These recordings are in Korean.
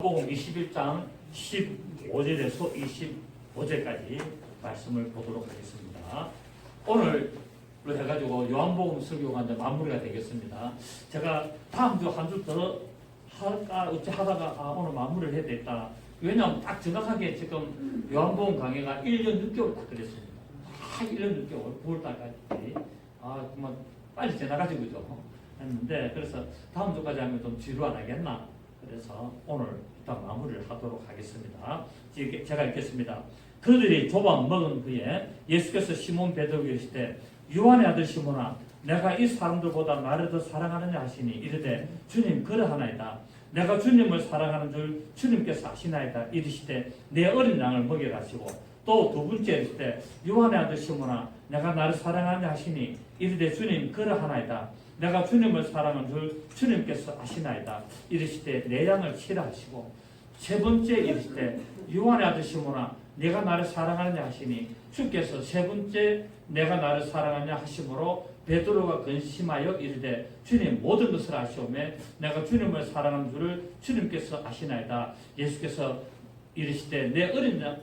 요한복음 21장 15절에서 25절까지 말씀을 보도록 하겠습니다. 오늘로 해가지고 요한복음 설교가 이제 마무리가 되겠습니다. 제가 다음 주 한 주 더 할까 어찌 하다가 오늘 마무리를 해야 되겠다. 왜냐하면 딱 정확하게 지금 요한복음 강의가 1년 6개월 딱 그랬습니다. 1년 6개월 9월달까지 정말 빨리 지나가지고 그죠? 했는데 그래서 다음 주까지 하면 좀 지루 안 하겠나? 그래서 오늘 일단 마무리를 하도록 하겠습니다. 제가 읽겠습니다. 그들이 조각 먹은 후에 예수께서 시몬 베드로에게 이르시되 요한의 아들 시몬아 내가 이 사람들보다 나를 더 사랑하느냐 하시니 이르되 주님 그러하나이다. 내가 주님을 사랑하는 줄 주님께서 아시나이다. 이르시되 내 어린 양을 먹이라 하시고 또 두 번째 이르시되 요한의 아들 시몬아 내가 나를 사랑하느냐 하시니 이르되 주님 그러하나이다. 내가 주님을 사랑하는 줄 주님께서 아시나이다. 이르시되 내 양을 치라 하시고 세 번째 이르시되 요한의 아들 시몬아 내가 나를 사랑하느냐 하시니 주께서 세 번째 내가 나를 사랑하느냐 하심으로 베드로가 근심하여 이르되 주님 모든 것을 아시오며 내가 주님을 사랑하는 줄을 주님께서 아시나이다. 예수께서 이르시되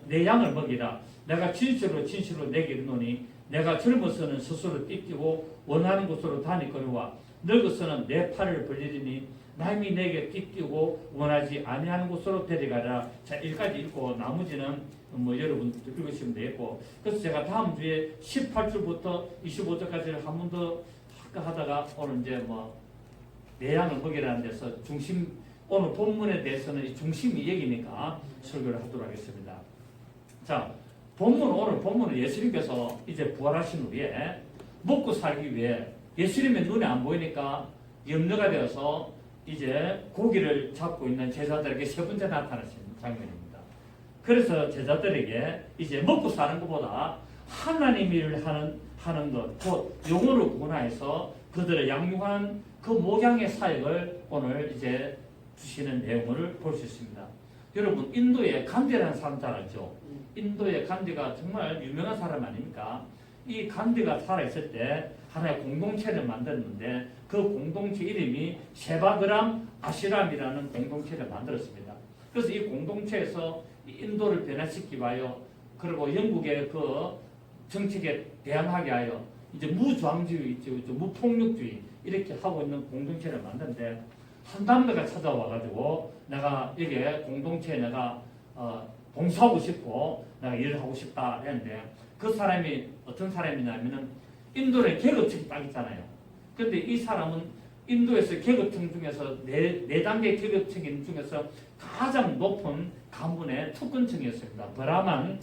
내 양을 먹이라. 내가 진실로 내게 이르노니 내가 젊어서는 스스로 띠띠고 원하는 곳으로 다니거니와 늙어서는 내 팔을 벌리리니 남이 내게 띠띠고 원하지 아니하는 곳으로 데려가라. 자, 여기까지 읽고 나머지는 여러분 읽으시면 되겠고, 그래서 제가 다음 주에 18절부터 25절까지를 한 번 더 하다가 오늘 이제 내 양을 먹이라는 데서 오늘 본문에 대해서는 이 중심이 얘기니까 설교를 하도록 하겠습니다. 자, 오늘 본문은 예수님께서 이제 부활하신 후에 먹고 살기 위해 예수님의 눈에 안 보이니까 염려가 되어서 이제 고기를 잡고 있는 제자들에게 세 번째 나타나신 장면입니다. 그래서 제자들에게 이제 먹고 사는 것보다 하나님 일을 하는 것, 곧 영혼을 구원하여서 그들을 양육한 그 목양의 사역을 오늘 이제 주시는 내용을 볼 수 있습니다. 여러분 인도에 간디라는 사람 잘 알죠? 인도의 간디가 정말 유명한 사람 아닙니까? 이 간디가 살아있을 때 하나의 공동체를 만들었는데 그 공동체 이름이 세바그람 아시람이라는 공동체를 만들었습니다. 그래서 이 공동체에서 인도를 변화시키기 위하여 그리고 영국의 그 정책에 대항하게 하여 이제 무저항주의 있죠, 무폭력주의 이렇게 하고 있는 공동체를 만드는데 한 남자가 찾아와가지고 내가 여기에 공동체에 내가 봉사하고 싶고 내가 일을 하고 싶다 했는데 그 사람이 어떤 사람이냐면은 인도의 계급층이 딱 있잖아요. 그런데 이 사람은 인도에서 계급층 중에서 네 단계 계급층 중에서 가장 높은 가문의 특권층이었습니다. 브라만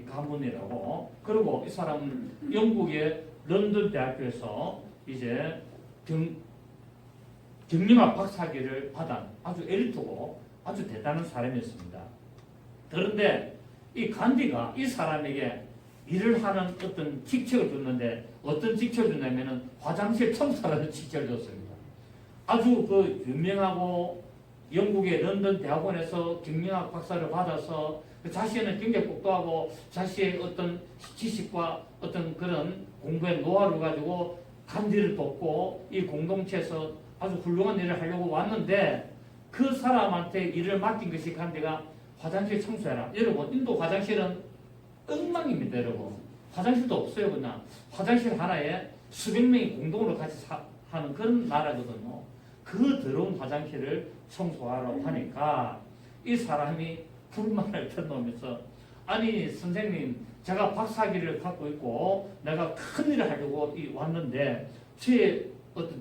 가문이라고. 그리고 이 사람은 영국의 런던 대학교에서 이제 경영학 박사학위를 받은 아주 엘리트고 아주 대단한 사람이었습니다. 그런데 이 간디가 이 사람에게 일을 하는 어떤 직책을 줬는데 어떤 직책을 줬냐면은 화장실 청소라는 직책을 줬습니다. 아주 그 유명하고 영국의 런던 대학원에서 경영학 박사를 받아서 자신은 굉장히 똑똑하고 자신의 어떤 지식과 어떤 그런 공부의 노하우를 가지고 간디를 돕고 이 공동체에서 아주 훌륭한 일을 하려고 왔는데 그 사람한테 일을 맡긴 것이 간디가 화장실 청소해라. 여러분 인도 화장실은 엉망입니다. 여러분 화장실도 없어요. 그냥 화장실 하나에 수백 명이 공동으로 같이 하는 그런 나라거든요. 그 더러운 화장실을 청소하라고 하니까 이 사람이 불만을 터놓으면서 아니 선생님 제가 박사학위를 갖고 있고 내가 큰 일을 하려고 왔는데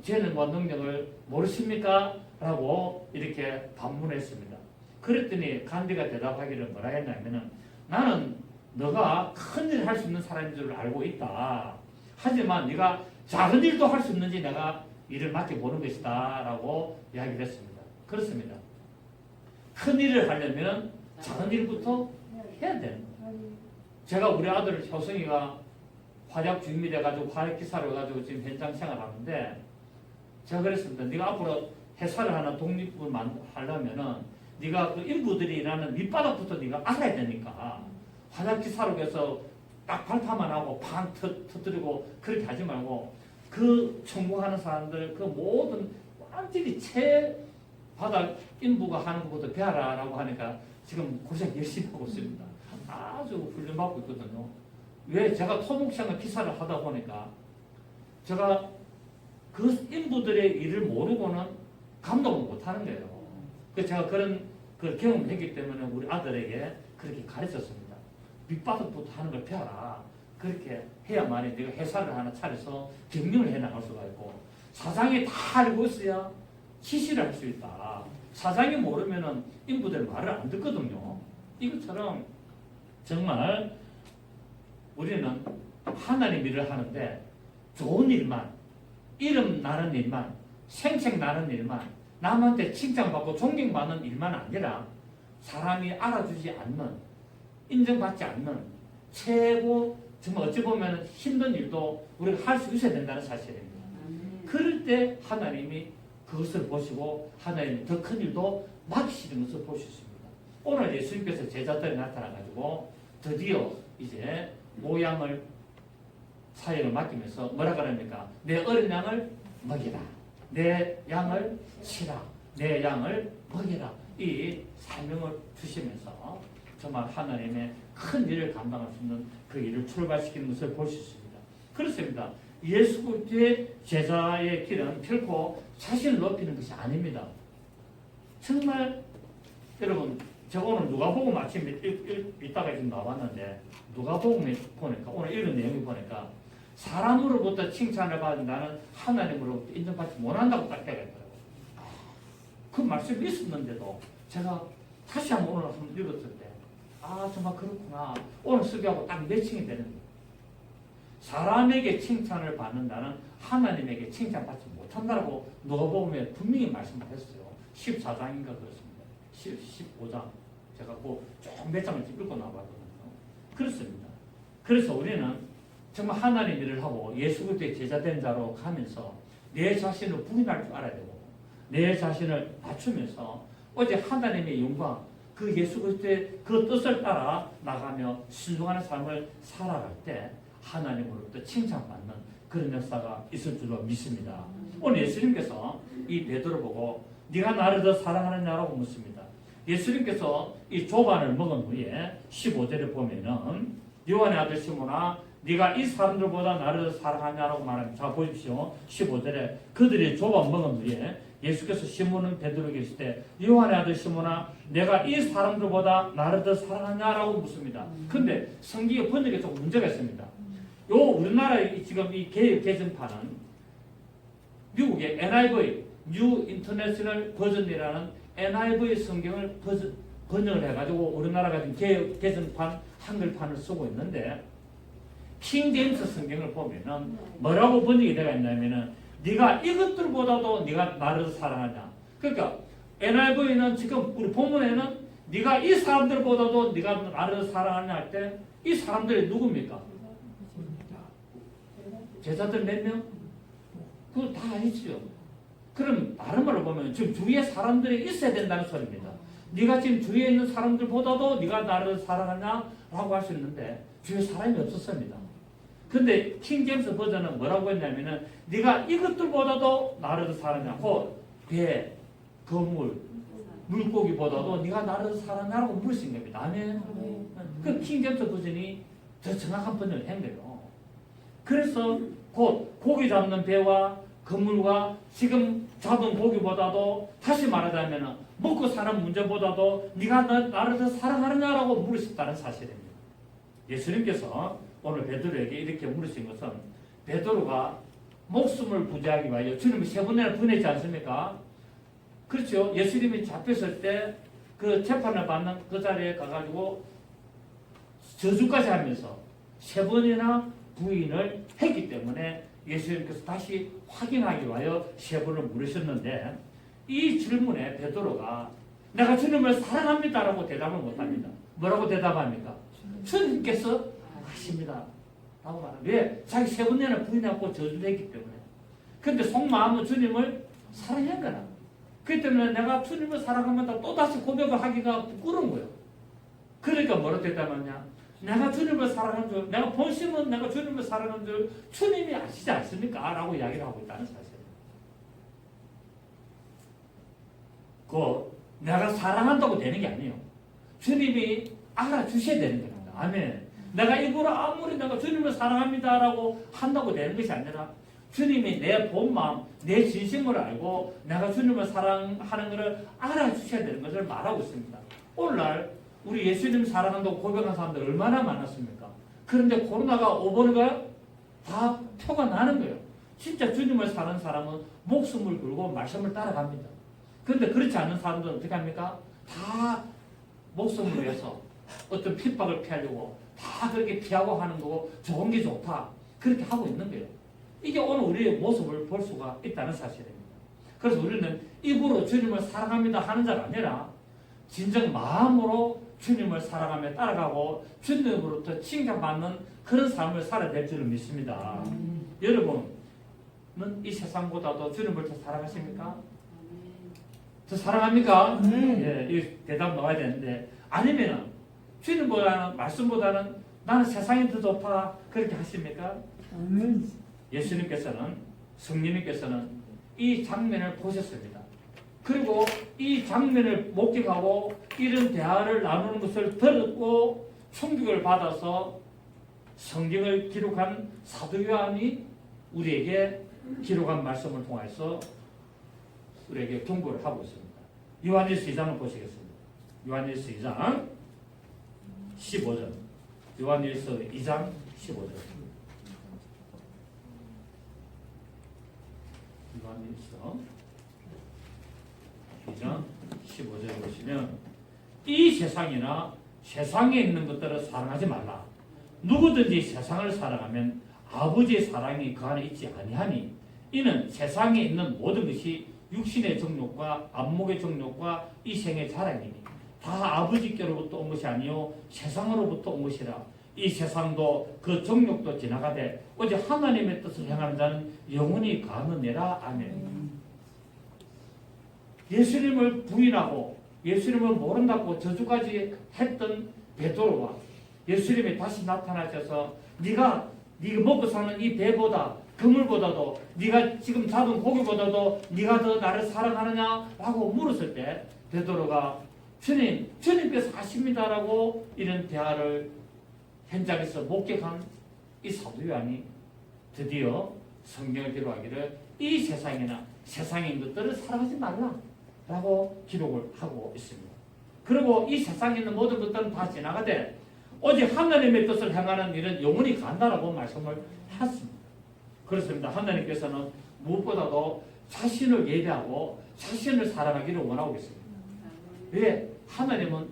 쟤는 능력을 모르십니까? 라고 이렇게 반문했습니다. 그랬더니 간디가 대답하기를 뭐라 했냐면은 나는 너가 큰 일을 할 수 있는 사람인 줄 알고 있다. 하지만 네가 작은 일도 할 수 있는지 내가 일을 맡겨보는 것이다 라고 이야기를 했습니다. 그렇습니다. 큰 일을 하려면 작은 일부터 해야 됩니다. 제가 우리 아들 효성이가 화약 주임이 돼가지고 화약 기사를 가지고 지금 현장 생활하는데 제가 그랬습니다. 네가 앞으로 회사를 하나 독립을 하려면은 네가 그 인부들이 일하는 밑바닥부터 네가 알아야 되니까 화약 기사로 해서 딱 발파만 하고 방 터뜨리고 그렇게 하지 말고 그 성공하는 사람들 그 모든 완전히 바닥 인부가 하는 것보다 배워라 라고 하니까 지금 고생 열심히 하고 있습니다. 아주 훈련받고 있거든요. 왜? 제가 토목시장을 기사를 하다 보니까 제가 그 인부들의 일을 모르고는 감독을 못하는 거예요. 그래서 제가 그런 경험을 했기 때문에 우리 아들에게 그렇게 가르쳤습니다. 밑바닥부터 하는 걸 배워라. 그렇게 해야만이 내가 회사를 하나 차려서 경영을 해나갈 수가 있고, 사장이 다 알고 있어야 지시를 할 수 있다. 사장이 모르면은 인부들 말을 안 듣거든요. 이것처럼 정말 우리는 하나님 일을 하는데 좋은 일만, 이름 나는 일만, 생색 나는 일만, 남한테 칭찬받고 존경받는 일만 아니라 사람이 알아주지 않는, 인정받지 않는 최고 정말 어찌 보면 힘든 일도 우리가 할 수 있어야 된다는 사실입니다. 그럴 때 하나님이 그것을 보시고 하나님이 더 큰 일도 맡기시는 것을 볼 수 있습니다. 오늘 예수님께서 제자들이 나타나가지고 드디어 이제 모양을 사역을 맡기면서 뭐라 그럽니까? 내 어린 양을 먹이라. 내 양을 치라. 내 양을 먹이라. 이 사명을 주시면서 정말 하나님의 큰 일을 감당할 수 있는 그 일을 출발시키는 것을 볼 수 있습니다. 그렇습니다. 예수 그리스도의 제자의 길은 결코 자신을 높이는 것이 아닙니다. 정말 여러분, 제가 오늘 누가복음 아침 이따가 지금 나왔는데 누가복음에 보니까 오늘 읽은 내용을 보니까 사람으로부터 칭찬을 받는다는 하나님으로부터 인정받지 못한다고 딱 되어 있더라고요. 그 말씀이 있었는데도 제가 다시 한번 오늘 한번 읽었을 때 정말 그렇구나. 오늘 설교하고 딱 매칭이 되는 거예요. 사람에게 칭찬을 받는다는 하나님에게 칭찬받지 못한다고 누가복음에 분명히 말씀을 했어요. 14장인가 그렇습니다. 15장. 제가 조금 몇 장을 읽고 나왔거든요. 그렇습니다. 그래서 우리는 정말 하나님 일을 하고 예수 그리스도의 제자된 자로 가면서 내 자신을 부인할 줄 알아야 되고 내 자신을 낮추면서 어제 하나님의 영광, 그 예수 그리스도의 그 뜻을 따라 나가며 순종하는 삶을 살아갈 때 하나님으로부터 칭찬받는 그런 역사가 있을 줄로 믿습니다. 오늘 예수님께서 이 베드로 보고 네가 나를 더 사랑하느냐라고 묻습니다. 예수님께서 이 조반을 먹은 후에 15절에 보면은 요한의 아들 시몬아 네가 이 사람들보다 나를 더 사랑하냐라고 말합니다. 자 보십시오. 15절에 그들이 조반 먹은 후에 예수께서 시몬은 베드로에게 계실 때 요한의 아들 시몬아 내가 이 사람들보다 나를 더 사랑하냐라고 묻습니다. 근데 성경의 번역에 좀 문제가 있습니다. 요 우리나라의 지금 이 개정판은 미국의 NIV 뉴 인터내셔널 버전이라는 NIV 성경을 번역을 해가지고 우리나라가 지금 개정판 한글판을 쓰고 있는데 킹 제임스 성경을 보면은 뭐라고 번역이 되어 있냐면은 네가 이것들보다도 네가 나를 사랑하냐. 그러니까 NIV는 지금 우리 본문에는 네가 이 사람들보다도 네가 나를 사랑하냐 할 때 이 사람들이 누굽니까? 제자들 몇 명? 그거 다 아니지요. 그럼 다른 말로 보면 지금 주위에 사람들이 있어야 된다는 소리입니다. 네가 지금 주위에 있는 사람들보다도 네가 나를 사랑하냐라고 할 수 있는데 주위에 사람이 없었습니다. 근데 킹 제임스 버전은 뭐라고 했냐면은 네가 이것들보다도 나를 사랑하냐. 배, 건물, 물고기보다도 네가 나를 사랑하냐고 물으신 겁니다. 아멘. 그 킹 제임스 버전이 더 정확한 번역을 한 거예요. 그래서 곧 고기 잡는 배와 건물과 지금 잡은 고기보다도 다시 말하자면 먹고 사는 문제보다도 네가 나를 더 사랑하느냐라고 물으셨다는 사실입니다. 예수님께서 오늘 베드로에게 이렇게 물으신 것은 베드로가 목숨을 부지하기 위하여 주님이 3번이나 부인했지 않습니까? 그렇죠. 예수님이 잡혔을 때 그 재판을 받는 그 자리에 가가지고 저주까지 하면서 3번이나 부인을 했기 때문에 예수님께서 다시 확인하기 위하여 3번을 물으셨는데 이 질문에 베드로가 내가 주님을 사랑합니다라고 대답을 못합니다. 뭐라고 대답합니까? 주님께서 아십니다. 라고 말합니다. 왜? 자기 3번이나 부인하고 저주를 했기 때문에. 근데 속마음은 주님을 사랑한 거라. 그렇기 때문에 내가 주님을 사랑하면 또다시 고백을 하기가 부끄러운 거예요. 그러니까 뭐라고 대답하냐? 내가 주님을 사랑하는 줄, 내가 본심은 내가 주님을 사랑하는 줄 주님이 아시지 않습니까? 라고 이야기를 하고 있다는 사실입니다. 내가 사랑한다고 되는 게 아니에요. 주님이 알아주셔야 되는 겁니다. 아멘. 내가 일부러 아무리 내가 주님을 사랑합니다라고 한다고 되는 것이 아니라 주님이 내 본 마음, 내 진심을 알고 내가 주님을 사랑하는 것을 알아주셔야 되는 것을 말하고 있습니다. 오늘날 우리 예수님 사랑한다고 고백한 사람들 얼마나 많았습니까? 그런데 코로나가 오버니까 다 표가 나는 거예요. 진짜 주님을 사는 사람은 목숨을 걸고 말씀을 따라갑니다. 그런데 그렇지 않은 사람들은 어떻게 합니까? 다 목숨을 위해서 어떤 핍박을 피하려고 다 그렇게 피하고 하는 거고 좋은 게 좋다. 그렇게 하고 있는 거예요. 이게 오늘 우리의 모습을 볼 수가 있다는 사실입니다. 그래서 우리는 입으로 주님을 사랑합니다 하는 자가 아니라 진정 마음으로 주님을 사랑하며 따라가고 주님으로부터 칭찬받는 그런 삶을 살아야 될 줄을 믿습니다. 여러분은 이 세상보다도 주님을 더 사랑하십니까? 더 사랑합니까? 예, 이 대답 나와야 되는데 아니면 주님보다는 말씀보다는 나는 세상이 더 좋다 그렇게 하십니까? 예수님께서는 성령님께서는 이 장면을 보셨습니다. 그리고 이 장면을 목격하고 이런 대화를 나누는 것을 들었고 충격을 받아서 성경을 기록한 사도 요한이 우리에게 기록한 말씀을 통해서 우리에게 경고를 하고 있습니다. 요한일서 2장을 보시겠습니다. 요한일서 2장 15절. 요한일서 2장 15절. 요한일서 2장 15절에 보시면 이 세상이나 세상에 있는 것들을 사랑하지 말라. 누구든지 세상을 사랑하면 아버지의 사랑이 그 안에 있지 아니하니 이는 세상에 있는 모든 것이 육신의 정욕과 안목의 정욕과 이 생의 자랑이니 다 아버지께로부터 온 것이 아니요 세상으로부터 온 것이라. 이 세상도 그 정욕도 지나가되 오직 하나님의 뜻을 행하는 자는 영원히 가느니라. 아멘. 예수님을 부인하고 예수님을 모른다고 저주까지 했던 베드로와 예수님이 다시 나타나셔서 네가 먹고 사는 이 배보다 그물보다도 네가 지금 잡은 고기보다도 네가 더 나를 사랑하느냐라고 물었을 때 베드로가 주님께서 하십니다라고 이런 대화를 현장에서 목격한 이 사도 요한이 드디어 성경을 기록하기를 이 세상이나 세상의 것들을 사랑하지 말라라고 기록을 하고 있습니다. 그리고 이 세상에 있는 모든 것들은 다 지나가되 오직 하나님의 뜻을 행하는 일은 영원히 간다라고 말씀을 했습니다. 그렇습니다. 하나님께서는 무엇보다도 자신을 예배하고 자신을 사랑하기를 원하고 있습니다. 왜? 하나님은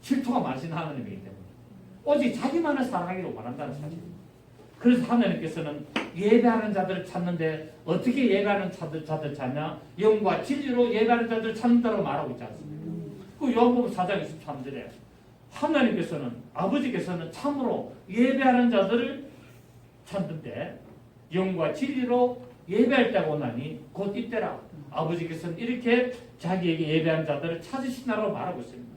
질투가 많으신 하나님이기 때문에 오직 자기만을 사랑하기를 원한다는 사실입니다. 그래서 하나님께서는 예배하는 자들을 찾는데 어떻게 예배하는 자들 찾냐? 영과 진리로 예배하는 자들을 찾는다고 말하고 있지 않습니까? 그 요한복음 4장 23절에 하나님께서는 아버지께서는 참으로 예배하는 자들을 찾는데 영과 진리로 예배할 때가 오나니 곧 이때라. 아버지께서는 이렇게 자기에게 예배하는 자들을 찾으신다고 말하고 있습니다.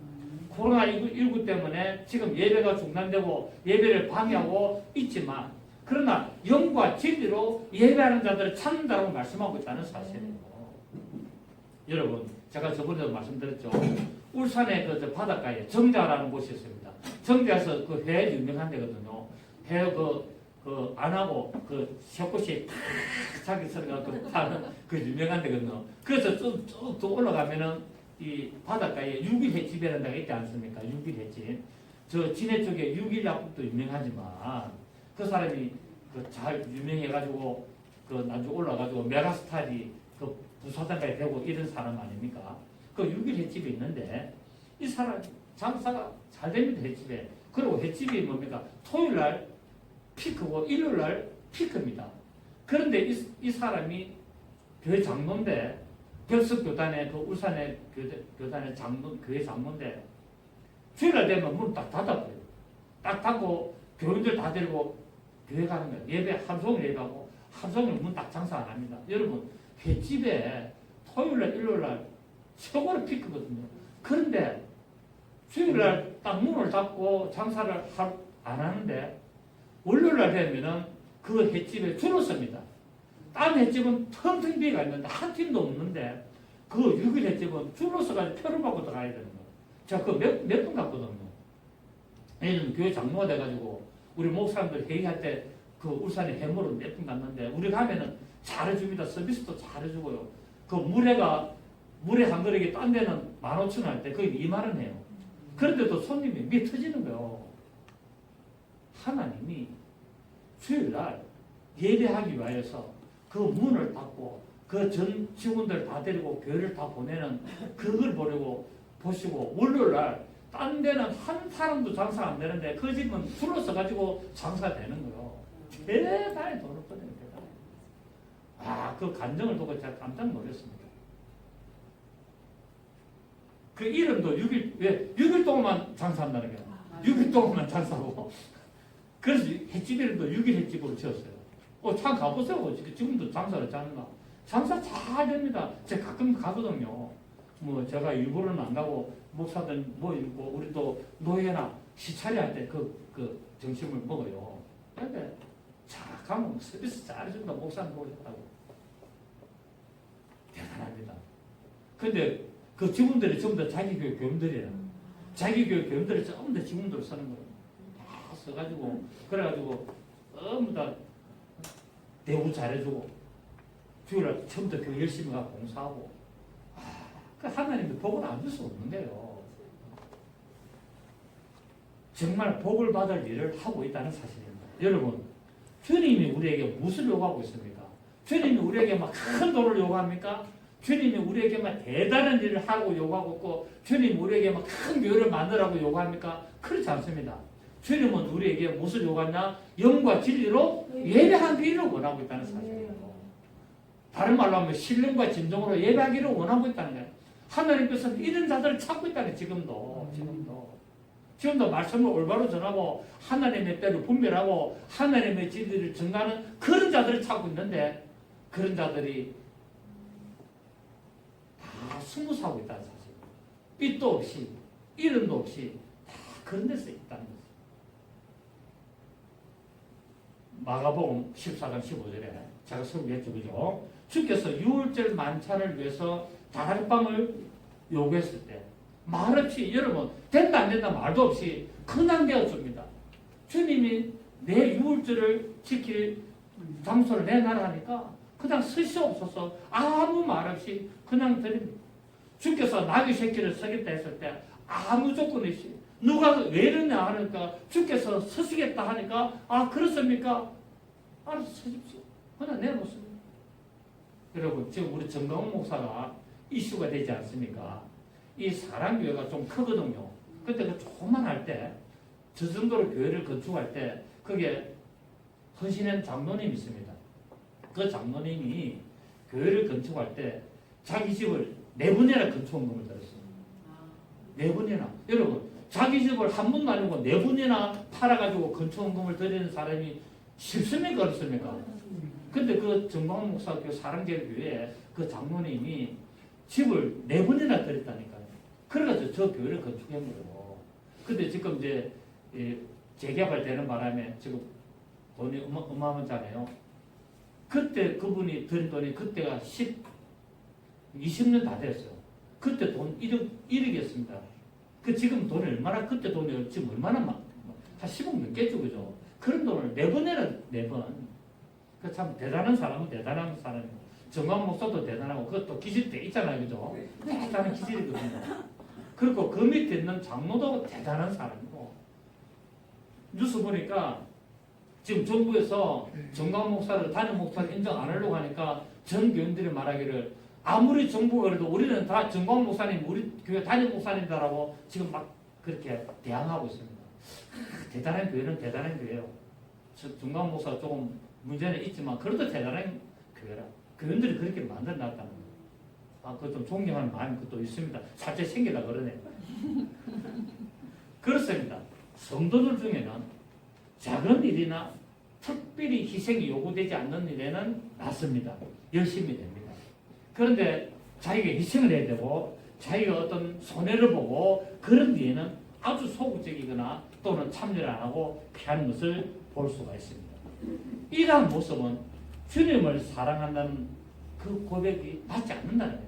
코로나19 때문에 지금 예배가 중단되고 예배를 방해하고 있지만 그러나 영과 진리로 예배하는 자들을 찾는다고 말씀하고 있다는 사실이에요. 여러분 제가 저번에도 말씀드렸죠. 울산의 그 바닷가에 정자라는 곳이 있습니다. 정자에서 그 회 유명한 데거든요. 회 안 하고 그 새꽃이 탁 자기 서리가 파는 그 유명한 데거든요. 그래서 쭉 올라가면은 이 바닷가에 6일 횟집이라는 데가 있지 않습니까? 6일 횟집. 저 진해 쪽에 6일 약국도 유명하지만 그 사람이 그 잘 유명해가지고 그 나중에 올라가지고 메가스타일이 그 부사장까지 되고 이런 사람 아닙니까? 그 6일 횟집이 있는데 이 사람 장사가 잘 됩니다. 횟집에. 그리고 횟집이 뭡니까? 토요일날 피크고 일요일날 피크입니다. 그런데 이 사람이 교회 장로인데 벽석교단의 그 울산의 교단의 교회 장로인데 주일날 되면 문 딱 닫아버려요. 딱 닫고 교인들 다 데리고 교회 가는 거예요. 예배 하루 종일 예배하고 하루 종일 문 딱 장사 안 합니다. 여러분 횟집에 토요일날 일요일날 최고로 피크거든요. 그런데 주일날 딱 문을 닫고 장사를 안 하는데 월요일날 되면은 그 횟집에 줄을 섭니다. 다른 횟집은 텅텅 비가 있는데 한 팀도 없는데 그 6일 횟집은 줄로 서가지고 표를 받고 들어가야 되는 거예요. 제가 그 몇 분 갔거든요. 예를 교회 장로가 돼가지고 우리 목사님들 회의할 때 그 울산에 해물을 몇 분 갔는데 우리 가면은 잘해줍니다. 서비스도 잘해주고요. 그 물에 한 그릇에 딴 데는 15,000원 할 때 거의 2만 원 해요. 그런데도 손님이 미에 터지는 거예요. 하나님이 수요일날 예배하기 위하여서 그 문을 닫고 그 전 직원들 다 데리고 교회를 다 보내는 그걸 보시고 월요일날 딴 데는 한 사람도 장사 안 되는데 그 집은 줄어서 가지고 장사가 되는 거예요. 대단히 돈을 버리는 대단히. 그 감정을 보고 제가 깜짝 놀랐습니다. 그 이름도 6일, 왜? 6일 동안만 장사한다는 거예요. 6일 동안만 장사하고. 그래서 횟집 이름도 6일 횟집으로 지었어요. 참 가보세요. 지금도 장사를 짜는가. 장사 잘 됩니다. 제가 가끔 가거든요. 뭐 제가 일부러는 안 가고 목사들 모이고 우리 또 노예나 시차리 할 때 그 점심을 먹어요. 근데 자 가면 서비스 잘해준다. 목사님 모셨다고. 대단합니다. 근데 그 직원들이 전부 다 자기 교회 교인들이에요. 자기 교회 교인들이 전부 다 직원들 쓰는 거예요. 다 써가지고 그래가지고 전부 다 대우 잘해주고 주일날 처음부터 교회 열심히 가고 봉사하고 그 하나님이 복을 안 줄 수 없는 거예요. 정말 복을 받을 일을 하고 있다는 사실입니다. 여러분 주님이 우리에게 무엇을 요구하고 있습니까? 주님이 우리에게 막 큰 돈을 요구합니까? 주님이 우리에게 막 대단한 일을 하고 요구하고 있고 주님이 우리에게 막 큰 교회를 만들라고 요구합니까? 그렇지 않습니다. 주님은 우리에게 무엇을 요구하냐? 영과 진리로 예배하기를 원하고 있다는 사실이에요. 다른 말로 하면 신령과 진정으로 예배하기를 원하고 있다는 거예요. 하나님께서는 이런 자들을 찾고 있다는 거예요. 지금도 말씀을 올바로 전하고 하나님의 때를 분별하고 하나님의 진리를 전가하는 그런 자들을 찾고 있는데 그런 자들이 다 스무스하고 있다는 사실. 빚도 없이 이름도 없이 다 그런 데서 있다는 거죠. 마가복음 14장 15절에 제가 설교했죠. 그죠? 주께서 유월절 만찬을 위해서 다락방을 요구했을 때 말없이 여러분 된다 안 된다 말도 없이 그냥 되어줍니다. 주님이 내 유월절을 지킬 장소를 내놔라니까 그냥 스시없어서 아무 말 없이 그냥 드립니다. 주께서 나귀 새끼를 서겠다 했을 때 아무 조건 없이 누가 왜 이러냐 하니까 주께서 서시겠다 하니까 그렇습니까? 알아서 서십시오. 그냥 내놓습니다. 여러분 지금 우리 정강훈 목사가 이슈가 되지 않습니까? 이 사랑교회가 좀 크거든요. 그때 그 조그만 때 저 정도로 교회를 건축할 때 그게 헌신한 장로님이 있습니다. 그 장로님이 교회를 건축할 때 자기 집을 4번이나 건축원금을 들었습니다. 4번이나. 여러분 자기 집을 한 번도 아니고 4번이나 팔아가지고 건축원금을 드리는 사람이 쉽습니까? 어렵습니까? 근데 그 정광훈 목사 그 사랑제일교회에 그 장로님이 집을 4번이나 드렸다니까요. 그래가지고 저 교회를 건축한 거예요. 근데 지금 이제 재개발 되는 바람에 지금 돈이 어마어마하잖아요. 그때 그분이 드린 돈이 그때가 20년 다 됐어요. 그때 돈 1억이었습니다. 그 지금 돈이 얼마나 그때 돈이 지금 얼마나 한 10억 넘겠죠, 그죠? 그런 돈을 4번이나 4번. 그 참 대단한 사람은 대단한 사람이고 정광 목사도 대단하고 그것도 기질대 있잖아요, 그죠? 대단한 기질이거든요. 그리고 그 밑에 있는 장로도 대단한 사람이고 뉴스 보니까 지금 정부에서 정광 목사를 담임 목사를 인정 안 하려고 하니까 전 교인들이 말하기를 아무리 정부가 그래도 우리는 다 정광 목사님 우리 교회 담임 목사님다라고 지금 막 그렇게 대항하고 있습니다. 대단한 교회는 대단한 교회예요. 정광 목사가 조금 문제는 있지만 그래도 대단한 교회라. 교인들이 그렇게 만들어놨다는 거예요. 그것 좀 존경하는 마음이 그것도 있습니다. 살짝 생기다 그러네. 그렇습니다. 성도들 중에는 작은 일이나 특별히 희생이 요구되지 않는 일에는 낫습니다. 열심히 됩니다. 그런데 자기가 희생을 해야 되고 자기가 어떤 손해를 보고 그런 뒤에는 아주 소극적이거나 또는 참여를 안 하고 피하는 것을 볼 수가 있습니다. 이러한 모습은 주님을 사랑한다는 그 고백이 맞지 않는다는 거예요.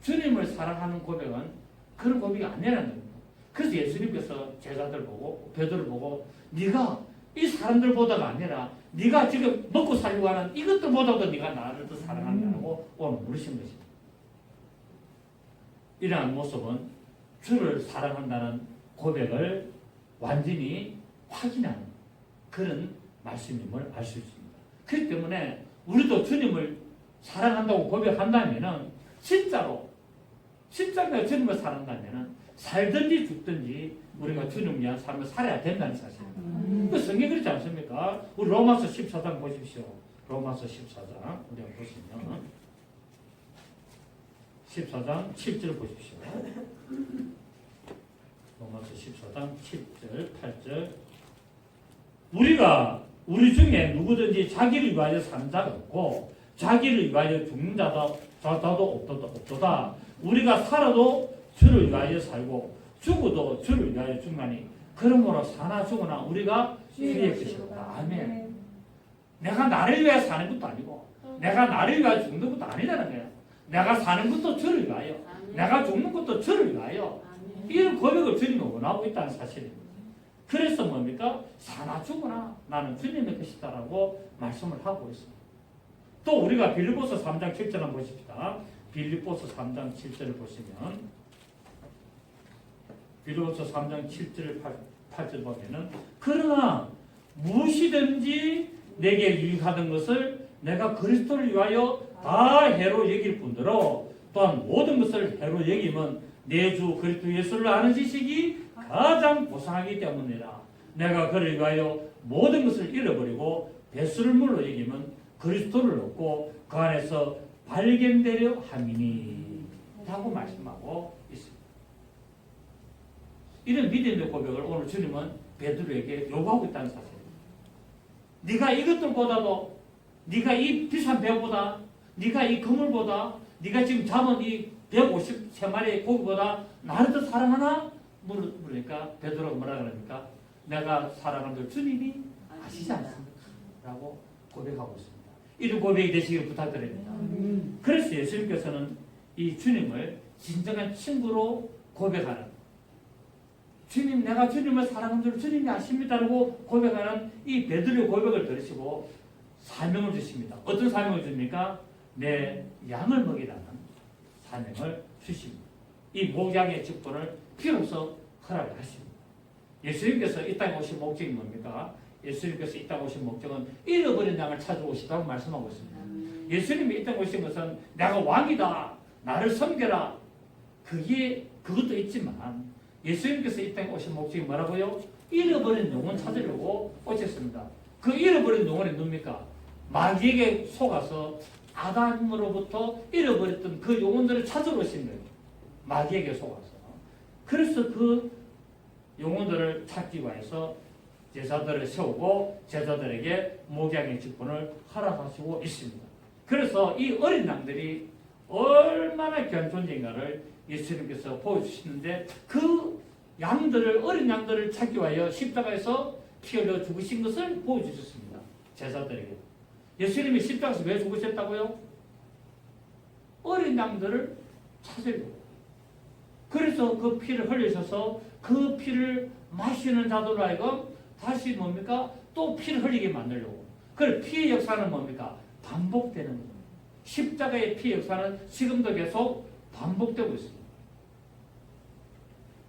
주님을 사랑하는 고백은 그런 고백이 아니라는 겁니다. 그래서 예수님께서 제자들 보고 베드로를 보고 네가 이 사람들보다가 아니라 네가 지금 먹고 살려고 하는 이것들보다도 네가 나를 더 사랑한다고 오늘 물으신 것입니다. 이러한 모습은 주를 사랑한다는 고백을 완전히 확인하는 그런 말씀임을 알 수 있습니다. 그렇기 때문에 우리도 주님을 사랑한다고 고백한다면은 진짜로 내가 주님을 사랑한다면은 살든지 죽든지 우리가 주님을 위한 삶을 살아야 된다는 사실입니다. 그 성경이 그렇지 않습니까? 우리 로마서 14장 보십시오. 로마서 14장 우리가 보시면 14장 7절 보십시오. 로마서 14장 7절 8절 우리 중에 누구든지 자기를 위하여 사는 자가 없고 자기를 위하여 죽는 자도 없도다. 우리가 살아도 주를 위하여 살고 죽어도 주를 위하여 죽나니 그러므로 사나 죽으나 우리가 주의 것이다. 아멘. 내가 나를 위하여 사는 것도 아니고 내가 나를 위하여 죽는 것도 아니라는 거야. 내가 사는 것도 주를 위하여 내가 죽는 것도 주를 위하여 이런 고백을 주님이 원하고 있다는 사실입니다. 그래서 뭡니까? 사나 죽으나 나는 주님의 것이다라고 말씀을 하고 있습니다. 또 우리가 빌립보서 3장 7절 한번 보십시다. 빌립보서 3장 7절을 보시면 빌립보서 3장 7절 8절 보면은 그러나 무엇이든지 내게 유익하던 것을 내가 그리스도를 위하여 다 해로 여길 뿐더러 또한 모든 것을 해로 여기면 내 주 그리스도 예수를 아는 지식이 가장 고상하기 때문이라. 내가 그를 위하여 모든 것을 잃어버리고 배수를 물로 여기면 그리스도를 얻고 그 안에서 발견되려 함이니 라고 말씀하고 있습니다. 이런 믿음의 고백을 오늘 주님은 베드로에게 요구하고 있다는 사실입니다. 네가 이것들보다도 네가 이 비싼 배보다 네가 이 그물보다 네가 지금 잡은 이 153마리의 고기보다 나를 더 사랑하나? 물으니까 베드로가 뭐라 그럽니까? 내가 사랑하는 주님이 아시지 않습니까? 라고 고백하고 있습니다. 이런 고백이 되시길 부탁드립니다. 그래서 예수님께서는 이 주님을 진정한 친구로 고백하는 주님 내가 주님을 사랑하는 줄 주님이 아십니다라고 고백하는 이 베드로의 고백을 들으시고 사명을 주십니다. 어떤 사명을 줍니까? 내 양을 먹이라는 사명을 주십니다. 이 목양의 직분을 비로소 허락하십니다. 예수님께서 이 땅에 오신 목적이 뭡니까? 예수님께서 이 땅에 오신 목적은 잃어버린 양을 찾으러 오시다고 말씀하고 있습니다. 예수님이 이 땅에 오신 것은 내가 왕이다. 나를 섬겨라. 그것도 있지만 예수님께서 이 땅에 오신 목적이 뭐라고요? 잃어버린 영혼 찾으려고 오셨습니다. 그 잃어버린 영혼이 누굽니까? 마귀에게 속아서 아담으로부터 잃어버렸던 그 영혼들을 찾으러 오신 거예요. 마귀에게 속아서. 그래서 그 영혼들을 찾기 위해서 제자들을 세우고 제자들에게 목양의 직분을 허락하시고 있습니다. 그래서 이 어린 양들이 얼마나 귀한 존재인가를 예수님께서 보여주시는데 그 양들을 어린 양들을 찾기 위하여 십자가에서 피 흘려 죽으신 것을 보여주셨습니다. 제자들에게. 예수님이 십자가에서 왜 죽으셨다고요? 어린 양들을 찾으려고. 그래서 그 피를 흘리셔서 그 피를 마시는 자들로 하여금 다시 뭡니까? 또 피를 흘리게 만들려고. 그 피의 역사는 뭡니까? 반복되는 겁니다. 십자가의 피의 역사는 지금도 계속 반복되고 있습니다.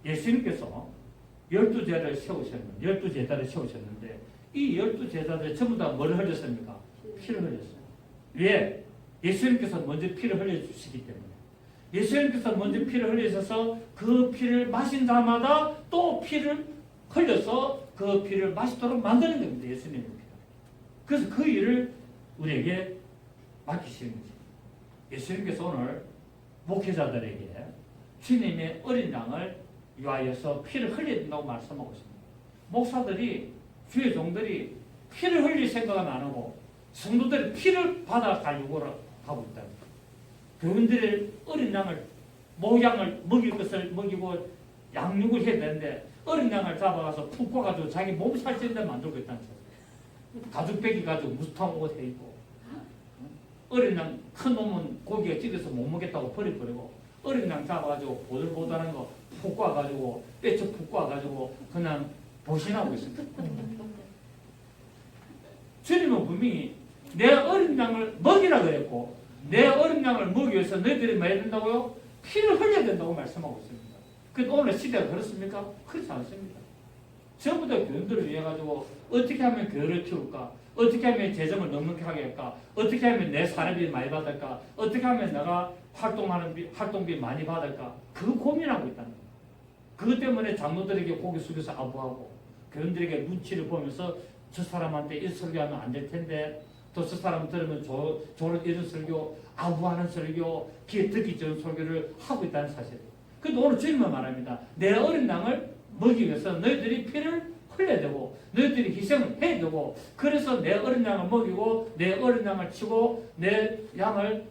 예수님께서 12제자를 세우셨는데 이 12제자들이 전부 다 뭘 흘렸습니까? 피를 흘렸어요. 왜? 예수님께서 먼저 피를 흘려주시기 때문에. 예수님께서 먼저 피를 흘리셔서 그 피를 마신 자마다 또 피를 흘려서 그 피를 마시도록 만드는 겁니다. 예수님의 피가. 그래서 그 일을 우리에게 맡기시는 거죠. 예수님께서 오늘 목회자들에게 주님의 어린 양을 위하여서 피를 흘려야 된다고 말씀하고 있습니다. 목사들이 주의 종들이 피를 흘릴 생각은 안 하고 성도들이 피를 받아가려고 하고 있다. 교인들의 어린 양을 목양을 먹일 것을 먹이고 양육을 해야 되는데 어린 양을 잡아가서 푹 꿔가지고 자기 몸 살찌는데 만들고 있다는 소리. 가죽배기 가지고 무스탕 옷 해입고 어린 양 큰 놈은 고기가 찌개서 못 먹겠다고 버려버리고 어린 양 잡아가지고 보들보들한 거 푹 꽈가지고 뼈쳐 푹 꽈가지고 그냥 보신하고 있습니다. 주님은 분명히 내 어린 양을 먹이라 그랬고 내 어린 양을 먹기 위해서 너희들이 뭐 해야 된다고요? 피를 흘려야 된다고 말씀하고 있습니다. 근데 오늘 시대가 그렇습니까? 그렇지 않습니다. 전부 다 교인들을 위해 가지고 어떻게 하면 교회를 키울까? 어떻게 하면 재정을 넉넉하게 할까? 어떻게 하면 내 사례비 많이 받을까? 어떻게 하면 내가 활동비 많이 받을까? 그거 고민하고 있다는 거예요. 그것 때문에 장로들에게 고개 숙여서 아부하고 교인들에게 눈치를 보면서 저 사람한테 이 설교하면 안 될 텐데 또 저 사람 들으면 저런 이런 설교, 아부하는 설교, 귀에 듣기 좋은 설교를 하고 있다는 사실이에요. 그런데 오늘 주님은 말합니다. 내 어린 양을 먹이기 위해서 너희들이 피를 흘려야 되고 너희들이 희생을 해야 되고 그래서 내 어린 양을 먹이고 내 어린 양을 치고 내 양을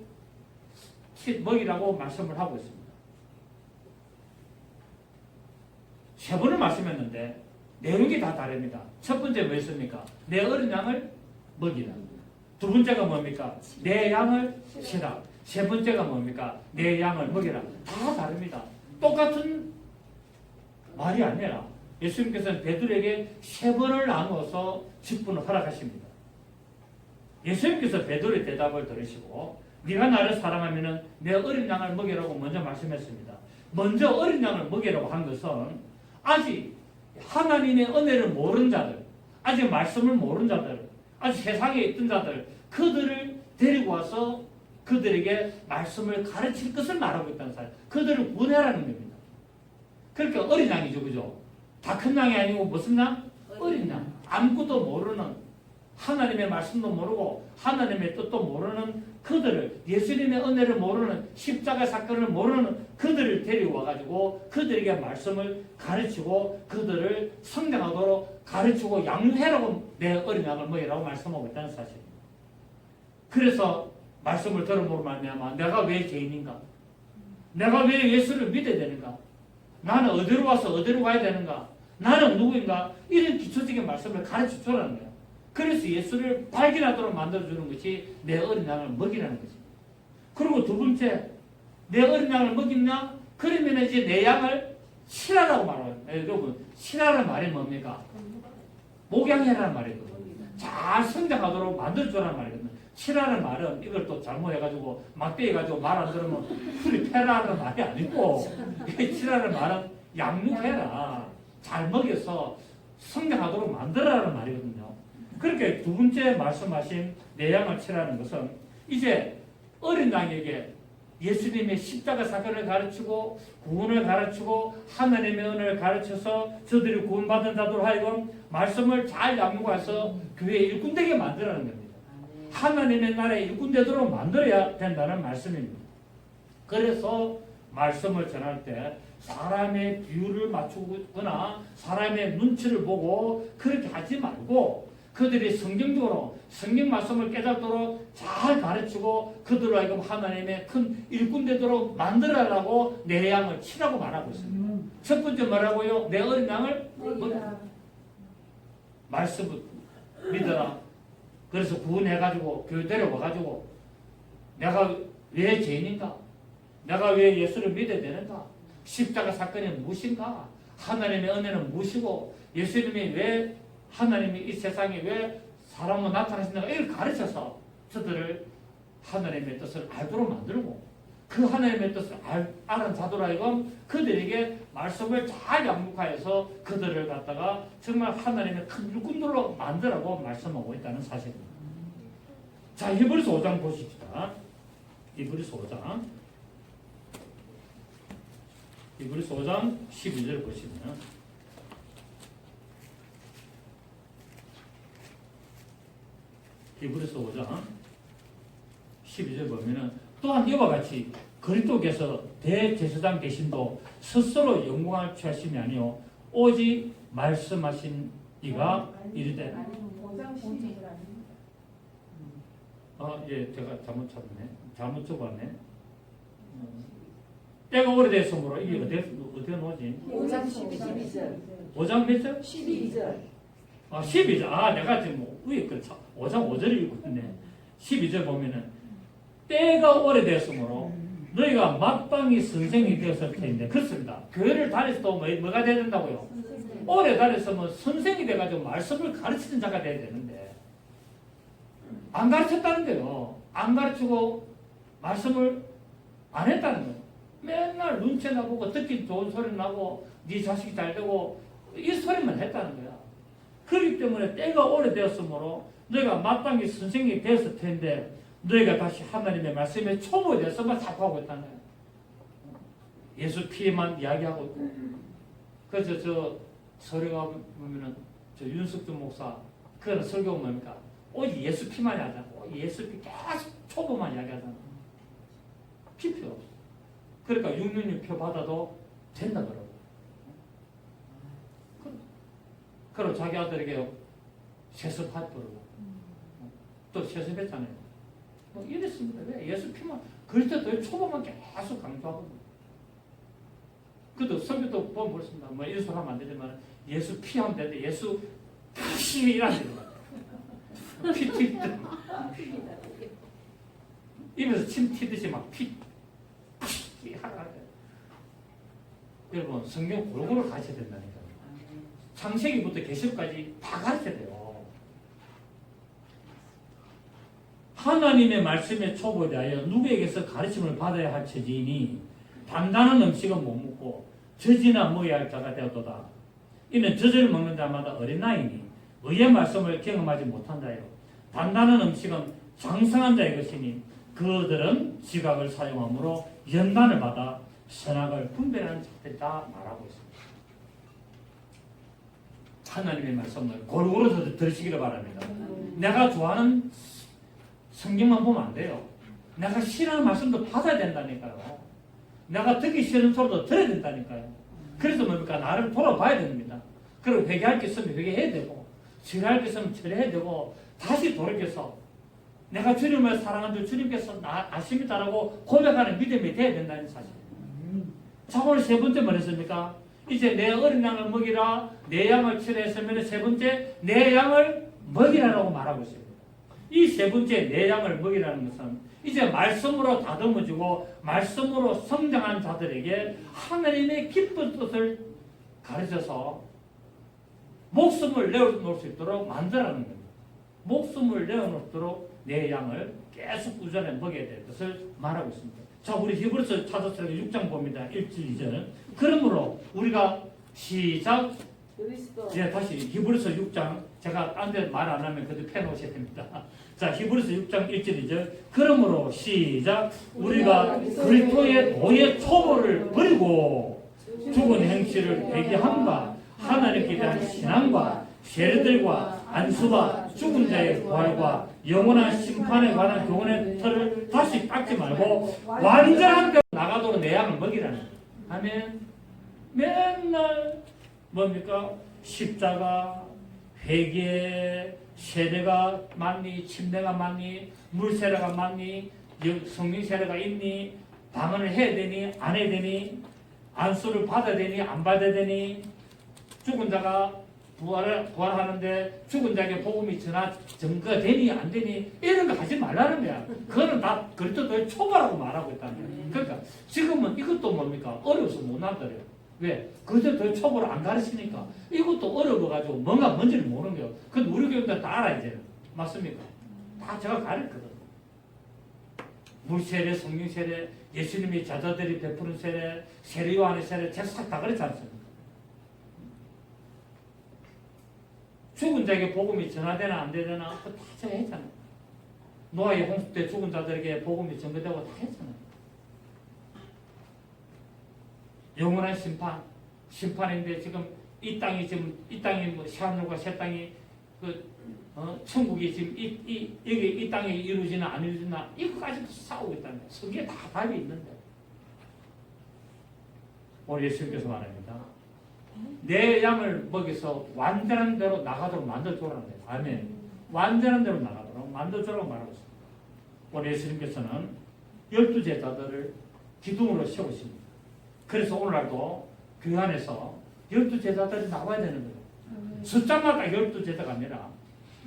먹이라고 말씀을 하고 있습니다. 세 번을 말씀했는데 내용이 다 다릅니다. 첫 번째 뭐였습니까? 내 어린 양을 먹이라. 두 번째가 뭡니까? 내 양을 치라. 세 번째가 뭡니까? 내 양을 먹이라. 다 다릅니다. 똑같은 말이 아니라 예수님께서는 베드로에게 세 번을 나누어서 직분을 허락하십니다. 예수님께서 베드로의 대답을 들으시고 네가 나를 사랑하면 내 어린 양을 먹이라고 먼저 말씀했습니다. 먼저 어린 양을 먹이라고 한 것은 아직 하나님의 은혜를 모르는 자들, 아직 말씀을 모르는 자들, 아직 세상에 있던 자들, 그들을 데리고 와서 그들에게 말씀을 가르칠 것을 말하고 있다는 사실. 그들을 구원하라는 겁니다. 그러니까 어린 양이죠, 그죠? 다 큰 양이 아니고 무슨 양? 어린 양. 아무것도 모르는, 하나님의 말씀도 모르고 하나님의 뜻도 모르는 그들을, 예수님의 은혜를 모르는, 십자가 사건을 모르는 그들을 데리고 와가지고 그들에게 말씀을 가르치고 그들을 성장하도록 가르치고 양육해라고 내 어린 양을 먹이라고 말씀하고 있다는 사실입니다. 그래서 말씀을 들음으로 말미암아 내가 왜 죄인인가? 내가 왜 예수를 믿어야 되는가? 나는 어디로 와서 어디로 가야 되는가? 나는 누구인가? 이런 기초적인 말씀을 가르쳐 주라는 거예요. 그래서 예수를 발견하도록 만들어주는 것이 내 어린 양을 먹이라는 것입니다. 그리고 두 번째, 내 어린 양을 먹이냐? 그러면 이제 내 양을 치라라고 말해요. 여러분, 치라는 말이 뭡니까? 목양해라는 말이거든요. 잘 성장하도록 만들어주라는 말이거든요. 치라는 말은 이걸 또 잘못해가지고 막대해가지고 말 안 들으면 풀이 패라는 말이 아니고 치라는 말은 양육해라. 잘 먹여서 성장하도록 만들어라는 말이거든요. 그렇게 두 번째 말씀하신 내 양을 치라는 것은 이제 어린 양에게 예수님의 십자가 사건을 가르치고 구원을 가르치고 하나님의 은혜를 가르쳐서 저들이 구원받은 자들 하여금 말씀을 잘 양육해서 교회 일꾼되게 만들라는 겁니다. 하나님의 나라의 일꾼되도록 만들어야 된다는 말씀입니다. 그래서 말씀을 전할 때 사람의 비율을 맞추거나 사람의 눈치를 보고 그렇게 하지 말고 그들이 성경적으로 성경 말씀을 깨닫도록 잘 가르치고 그들로 하여금 하나님의 큰 일꾼 되도록 만들어라고 내 양을 치라고 말하고 있습니다. 첫 번째 뭐라고요? 내 어린 양을 말씀을 믿어라. 그래서 구원해가지고 교회 데려와가지고 내가 왜 죄인인가? 내가 왜 예수를 믿어야 되는가? 십자가 사건이 무엇인가? 하나님의 은혜는 무엇이고 예수님이 왜 하나님이 이 세상에 왜 사람으로 나타나신다고 이걸 가르쳐서 저들을 하나님의 뜻을 알도록 만들고 그 하나님의 뜻을 아는 자들 하여금 그들에게 말씀을 잘 양육하여서 그들을 갖다가 정말 하나님의 큰 일꾼들로 만들라고 말씀하고 있다는 사실입니다. 자, 히브리서 5장 보십시다. 히브리서 5장 12절 보시면 히브리서 5장 12절 보면은 또한 이와 같이 그리스도께서 대제사장 되심도 스스로 영광을 취하심이 아니요 오직 말씀하신 이가 이르되 5장 12절 아닙니까? 예, 제가 잘못 적었네. 때가 오래됐으므로 이게 어떻게 나오지? 5장 12절 5장 몇 절? 12절 12절. 내가 지금 위에 그 5장 5절을 읽고 있네. 12절 보면은 때가 오래됐으므로 너희가 마땅히 선생이 되었을 텐데 그렇습니다. 교회를 다녀서 뭐가 돼야 된다고요? 오래 다녔으면 선생이 돼가지고 말씀을 가르치는 자가 돼야 되는데 안 가르쳤다는 거예요. 안 가르치고 말씀을 안 했다는 거예요. 맨날 눈치 나보고 듣기 좋은 소리 나고 네 자식이 잘 되고 이 소리만 했다는 거야. 그렇기 때문에 때가 오래되었으므로 너희가 마땅히 선생이 되었을 텐데 너희가 다시 하나님의 말씀에 초보에 대해서만 자꾸하고 있다는 거야. 예수 피에만 이야기하고 있고. 그래서 저 서류가 보면은 저 윤석준 목사 그런 설교 뭡니까? 오직 예수 피만 하잖아. 예수 피 계속 초보만 이야기하잖아. 피 필요 없어. 그러니까 666표 받아도 된다 그러고. 그리고 자기 아들에게 세습할 거고. 또 세습했잖아요. 뭐 이랬습니다. 왜? 예수 피만 그럴 때도 초보만 계속 강조하고. 그래도 설교도 보면 그렇습니다. 뭐 인수하면 안 되지만 예수 피하면 되는데 예수 다시 일하는 거예요. 피 튀듯 입에서 침 튀듯이 막 피 하라. 여러분 성경 골고루 가르쳐야 된다니까요. 창세기부터 계시록까지 다 가르쳐야 돼요. 하나님의 말씀에 초보에 대하여 누구에게서 가르침을 받아야 할 처지이니 단단한 음식은 못 먹고 젖이나 먹어야 할 자가 되었도다. 이는 젖을 먹는 자마다 어린 나이니 의의 말씀을 경험하지 못한 자요. 단단한 음식은 장성한 자의 것이니 그들은 지각을 사용함으로 연단을 받아 선악을 분별하는 자들이다 말하고 있습니다. 하나님의 말씀을 골고루 들으시기를 바랍니다. 내가 좋아하는 성경만 보면 안 돼요. 내가 싫어하는 말씀도 받아야 된다니까요. 내가 듣기 싫은 소리도 들어야 된다니까요. 그래서 뭡니까? 나를 돌아봐야 됩니다. 그리고 회개할 게 있으면 회개해야 되고 철회할 게 있으면 철회해야 되고 다시 돌이켜서 내가 주님을 사랑하는 줄 주님께서 아십니다라고 고백하는 믿음이 돼야 된다는 사실. 자, 오늘 세 번째 뭐랬습니까? 이제 내 어린 양을 먹이라, 내 양을 치료했으면 세 번째 내 양을 먹이라라고 말하고 있습니다. 이 세 번째 내 양을 먹이라는 것은 이제 말씀으로 다듬어지고 말씀으로 성장한 자들에게 하나님의 기쁜 뜻을 가르쳐서 목숨을 내어놓을 수 있도록 만들라는 겁니다. 목숨을 내어놓도록 내 양을 계속 꾸준히 먹여야 될 것을 말하고 있습니다. 자, 우리 히브리서 찾아서 6장 봅니다. 1절 2절은 그러므로 우리가 시작. 예, 다시 히브리서 6장 제가 딴 데 말 안 하면 그때 펴놓으셔야 됩니다. 자, 히브리서 6장 1절 2절 그러므로 시작. 우리가 그리스도의 도의 초보를 버리고 죽은 행실을 회개함과 하나님께 대한 신앙과 세례들과 안수와 죽은 자의 부활과 영원한 심판에 관한 교훈의 틀을 다시 닦지 말고 완전한 대로 나가도록 내 양을 먹이라는 거예요. 아멘. 맨날 뭡니까? 십자가, 회개, 세례가 많니? 침례가 많니? 물세례가 많니? 성령 세례가 있니? 방언을 해야 되니? 안 해야 되니? 안수를 받아야 되니? 안 받아야 되니? 죽은 자가 부활하는데 죽은 자에게 복음이 전가 되니 안 되니 이런 거 하지 말라는 거야. 그거는 다 그리스도의 초보라고 말하고 있다는 거야. 그러니까 지금은 이것도 뭡니까? 어려워서 못 나더래요. 왜? 그리스도의 초보를 안 가르치니까 이것도 어려워가지고 뭔지를 모르는 거예요. 근데 우리 교회들 다 알아 이제는. 맞습니까? 다 제가 가르쳤거든. 물세례, 성령세례, 예수님이 자자들이 베푸는 세례, 세례 요한의 세례 제가 다 가르치 않습니까? 죽은 자에게 복음이 전하되나 안 되나 그거 다 제가 했잖아요. 노아의 홍수 때 죽은 자들에게 복음이 전개되고 다 했잖아요. 영원한 심판인데 지금 이 땅이 뭐 시하늘과 새 땅이 천국이 지금 이 땅에 이루어지나 안 이루어지나 이거까지도 싸우고 있다는 거예요. 성경에 다 답이 있는데 오늘 예수님께서 말합니다. 내 양을 먹여서 완전한 대로 나가도록 만들어주라는 거예요. 아멘. 완전한 대로 나가도록 만들어주라고 말하고 있습니다. 오늘 예수님께서는 12제자들을 기둥으로 세우십니다. 그래서 오늘날도 교회 안에서 12제자들이 나와야 되는 거예요. 숫자마다 12제자가 아니라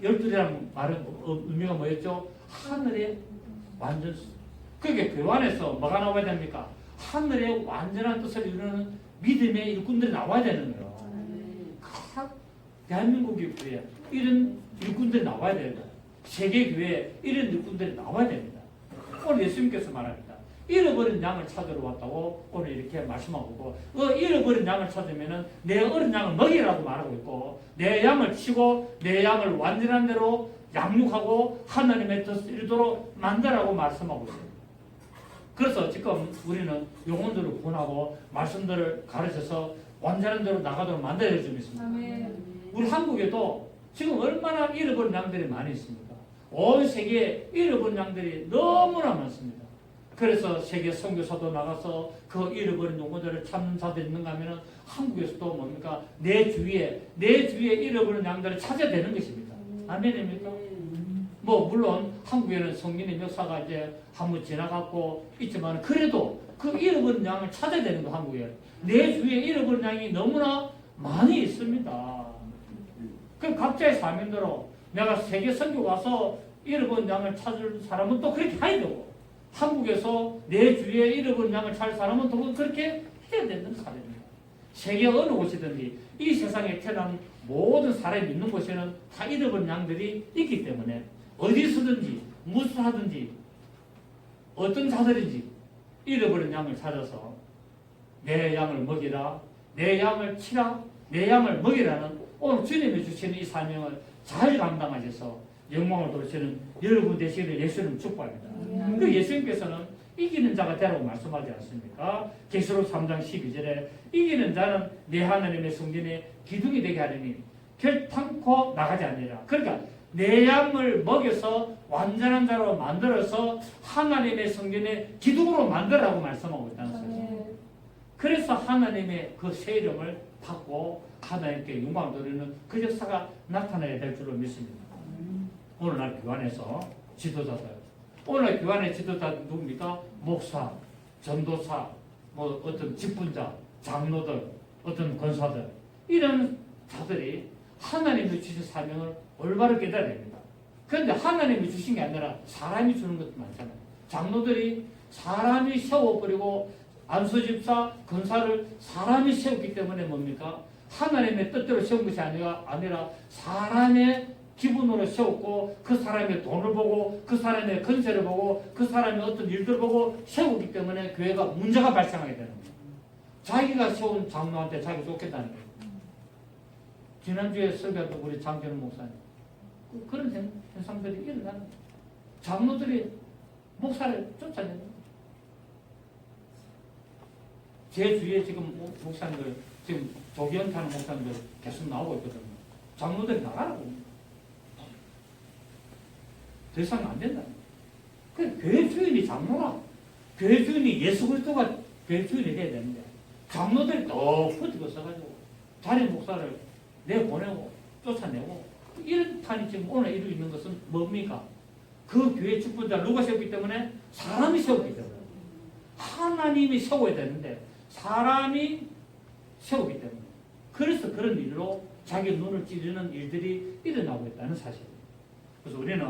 12제라는 말은 의미가 뭐였죠? 하늘의 완전 그게 교회 안에서 뭐가 나와야 됩니까? 하늘의 완전한 뜻을 이루는 믿음의 일꾼들이 나와야 되는 거예요. 각 대한민국의 교회에 이런 일꾼들이 나와야 됩니다. 세계 교회에 이런 일꾼들이 나와야 됩니다. 오늘 예수님께서 말합니다. 잃어버린 양을 찾으러 왔다고 오늘 이렇게 말씀하고 있고, 잃어버린 양을 찾으면은 내 어린 양을 먹이라고 말하고 있고, 내 양을 치고 내 양을 완전한 대로 양육하고 하나님의 뜻을 이루도록 만들라고 말씀하고 있습니다. 그래서 지금 우리는 영혼들을 구원하고 말씀들을 가르쳐서 완전한 대로 나가도록 만들어주고 있습니다. 우리 한국에도 지금 얼마나 잃어버린 양들이 많이 있습니까? 온 세계에 잃어버린 양들이 너무나 많습니다. 그래서 세계 선교사도 나가서 그 잃어버린 영혼들을 찾는 자들이 있는가 하면은 한국에서도 뭡니까? 내 주위에 잃어버린 양들을 찾아야 되는 것입니다. 아멘입니까? 뭐 물론 한국에는 성민의 역사가 이제 한번 지나갔고 있지만 그래도 그 잃어버린 양을 찾아야 되는 거 한국에. 내 주위에 잃어버린 양이 너무나 많이 있습니다. 그럼 각자의 사명대로 내가 세계 선교 가서 잃어버린 양을 찾을 사람은 또 그렇게 해야 되고, 한국에서 내 주위에 잃어버린 양을 찾을 사람은 또 그렇게 해야 되는 사람입니다. 세계 어느 곳이든지 이 세상에 태어난 모든 사람이 있는 곳에는 다 잃어버린 양들이 있기 때문에 어디서든지 무슨 하든지 어떤 자들인지 잃어버린 양을 찾아서 내 양을 먹이라, 내 양을 치라, 내 양을 먹이라는 오늘 주님이 주시는 이 사명을 잘 감당하셔서 영광을 돌리시는 여러분 되시기를 예수님 축복합니다. 그 예수님께서는 이기는 자가 되라고 말씀하지 않습니까? 계시록 3장 12절에 이기는 자는 내 하나님의 성전에 기둥이 되게 하리니 결탄코 나가지 않으리라. 그러니까 내 양을 먹여서 완전한 자로 만들어서 하나님의 성전에 기둥으로 만들라고 말씀하고 있다는 것입니다. 그래서 하나님의 그 새 이름을 받고 하나님께 영광을 돌리는 그 역사가 나타나야 될 줄로 믿습니다. 오늘날 교환에서 지도자들, 오늘 교환의 지도자 누굽니까? 목사, 전도사, 뭐 어떤 직분자, 장로들, 어떤 권사들, 이런 자들이 하나님이 주신 사명을 올바로 깨달아야 됩니다. 그런데 하나님이 주신 게 아니라 사람이 주는 것도 많잖아요. 장로들이 사람이 세워버리고 안수집사, 권사를 사람이 세웠기 때문에 뭡니까? 하나님의 뜻대로 세운 것이 아니라 사람의 기분으로 세웠고 그 사람의 돈을 보고 그 사람의 건세를 보고 그 사람의 어떤 일들을 보고 세우기 때문에 교회가 문제가 발생하게 되는 거예요. 자기가 세운 장로한테 자기 좋겠다는 거예요. 지난주에 설교했던 우리 장재훈 목사님, 그런 현상들이 일어나는 거예요. 장로들이 목사를 쫓아내는 거예요. 제 주위에 지금 목사님들, 지금 조기현타는 목사님들 계속 나오고 있거든요. 장로들이 나가라고. 더 이상 안 된다. 그 교회 주인이 장로라. 교회 주인이 예수 그리스도가 교회 주인이 돼야 되는데 장로들이 더 퍼지고 써가지고 자리 목사를 내보내고 쫓아내고 이런 판이 지금 오늘 이루고 있는 것은 뭡니까? 그 교회 축복자 누가 세웠기 때문에? 사람이 세웠기 때문에. 하나님이 세워야 되는데 사람이 세우기 때문에. 그래서 그런 일로 자기 눈을 찌르는 일들이 일어나고 있다는 사실입니다. 그래서 우리는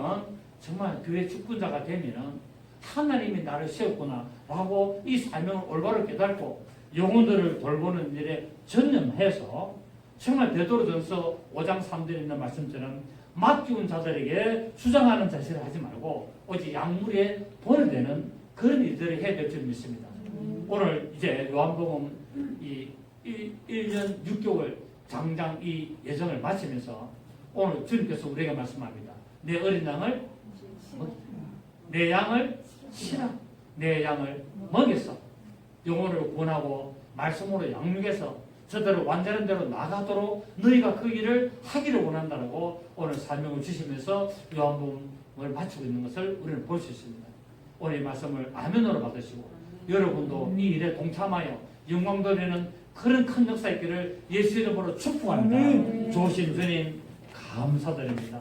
정말 교회 축분자가 되면은 하나님이 나를 세웠구나 라고 이 사명을 올바로 깨닫고 영혼들을 돌보는 일에 전념해서 정말 베드로전서 5장 3절에 있는 말씀처럼 맡기운 자들에게 주장하는 자세를 하지 말고 오직 약물에 본을 내는 그런 일들을 해야 될 줄 믿습니다. 오늘 이제 요한복음 이 1년 6개월 장장 이 예정을 마치면서 오늘 주님께서 우리에게 말씀합니다. 내 어린 양을 내 양을 치라. 내 양을 먹여서 영혼을 구원하고 말씀으로 양육해서 저대로 완전한 대로 나가도록 너희가 그 일을 하기를 원한다고 오늘 사명을 주시면서 요한복음을 마치고 있는 것을 우리는 볼 수 있습니다. 오늘 이 말씀을 아멘으로 받으시고 여러분도 이 일에 동참하여 영광 돌리는 그런 큰 역사 있기를 예수 이름으로 축복합니다. 좋으신 주님 감사드립니다.